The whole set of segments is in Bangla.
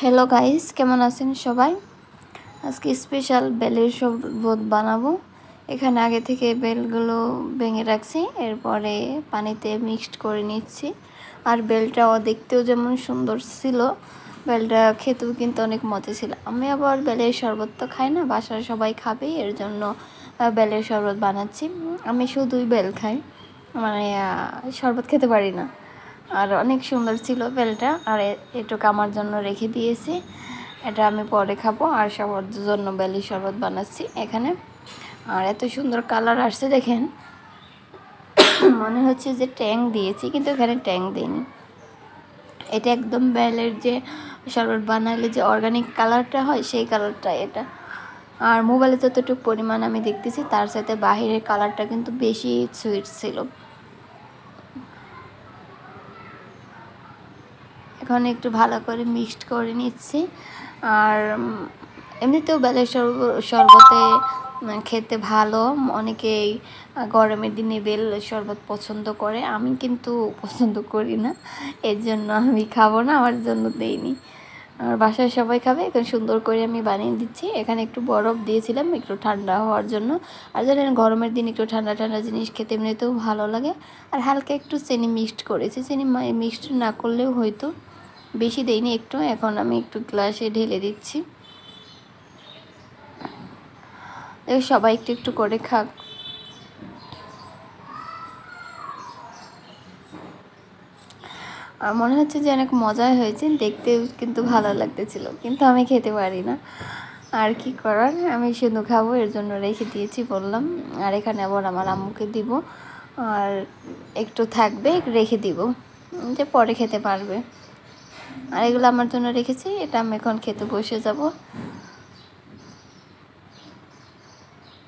হ্যালো গাইস, কেমন আছেন সবাই? আজকে স্পেশাল বেলের শরবত বানাবো। এখানে আগে থেকে বেলগুলো ভেঙে রাখছি, এরপরে পানিতে মিক্সড করে নিচ্ছি। আর বেলটাও দেখতেও যেমন সুন্দর ছিল, বেলটা খেতেও কিন্তু অনেক মজা ছিল। আমি আবার বেলের শরবত তো খাই না, বাসার সবাই খাবে, এর জন্য বেলের শরবত বানাচ্ছি। আমি শুধুই বেল খাই, মানে শরবত খেতে পারি না। আর অনেক সুন্দর ছিল বেলটা। আর এটুকু আমার জন্য রেখে দিয়েছি, এটা আমি পরে খাবো। আর সবার জন্য বেলের শরবত বানাচ্ছি এখানে। আর এত সুন্দর কালার আসছে দেখেন, মনে হচ্ছে যে ট্যাং দিয়েছি, কিন্তু এখানে ট্যাং দিইনি। এটা একদম বেলের যে শরবত বানালে যে অর্গানিক কালারটা হয়, সেই কালারটা এটা। আর মোবাইলে যতটুকু পরিমাণ আমি দেখতেছি, তার সাথে বাহিরের কালারটা কিন্তু বেশি সুইট ছিল। এখন একটু ভালো করে মিক্সড করে নিচ্ছি। আর এমনিতেও বেলের শরবতে খেতে ভালো, অনেকেই গরমের দিনে বেল শরবত পছন্দ করে, আমি কিন্তু পছন্দ করি না, এর জন্য আমি খাবো না, আমার জন্য দেইনি। আর বাসায় সবাই খাবে। এখন সুন্দর করে আমি বানিয়ে দিচ্ছি। এখানে একটু বরফ দিয়েছিলাম একটু ঠান্ডা হওয়ার জন্য। আর জানেন, গরমের দিন একটু ঠান্ডা ঠান্ডা জিনিস খেতে এমনিতেও ভালো লাগে। আর হালকা একটু চিনি মিক্সড করেছি, চিনি মিক্সড না করলেও হয়তো, বেশি দেইনি একটু। এখন আমি একটু গ্লাসে ঢেলে দিচ্ছি, সবাই একটু একটু করে খাক। আর মনে হচ্ছে যে অনেক মজাই হয়েছে, দেখতেও কিন্তু ভালো লাগতেছিল, কিন্তু আমি খেতে পারি না। আর কি করার, আমি শুধু খাবো, এর জন্য রেখে দিয়েছি বললাম। আর এখানে আবার আমার আম্মুকে দিব, আর একটু থাকবে রেখে দিব, যে পরে খেতে পারবে। আর এগুলো আমার জন্য রেখেছি, এটা আমি এখন খেতে বসে যাব।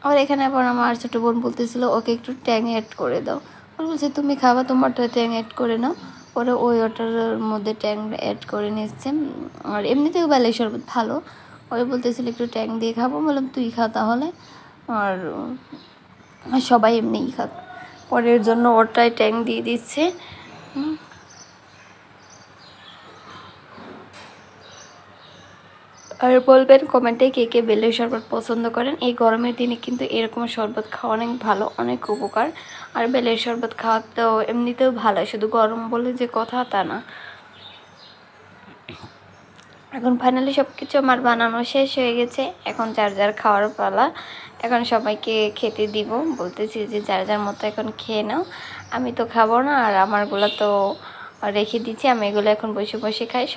আর এখানে আবার আমার ছোটো বোন বলতেছিল ওকে একটু ট্যাং অ্যাড করে দাও। আর বলছে তুমি খাবা, তোমারটা ট্যাং অ্যাড করে নাও। পরে ওই ওটার মধ্যে ট্যাং অ্যাড করে নিচ্ছে। আর এমনিতেও বেলের শরবত ভালো, ওই বলতেছিল একটু ট্যাং দিয়ে খাবো, বললাম তুই খা তাহলে। আর সবাই এমনিই খাক, পরের জন্য ওটাই ট্যাং দিয়ে দিচ্ছে। আর বলবেন কমেন্টে কে কে বেলের শরবত পছন্দ করেন। এই গরমের দিনে কিন্তু এরকম শরবত খাওয়া অনেক ভালো, অনেক উপকার। আর বেলের শরবত খাওয়া তো এমনিতেও ভালো, শুধু গরম বলে যে কথা তা না। এখন ফাইনালি সব কিছু আমার বানানো শেষ হয়ে গেছে, এখন যার যার খাওয়ার পালা। এখন সবাইকে খেতে দিব, বলতেছি যে যার যার মতো এখন খেয়ে নাও, আমি তো খাবো না। আর আমারগুলো তো রেখে দিচ্ছি, আমি এগুলো এখন বসে বসে খাই।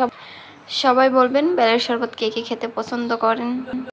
সবাই বলবেন বেলের শরবত কে কে খেতে পছন্দ করেন।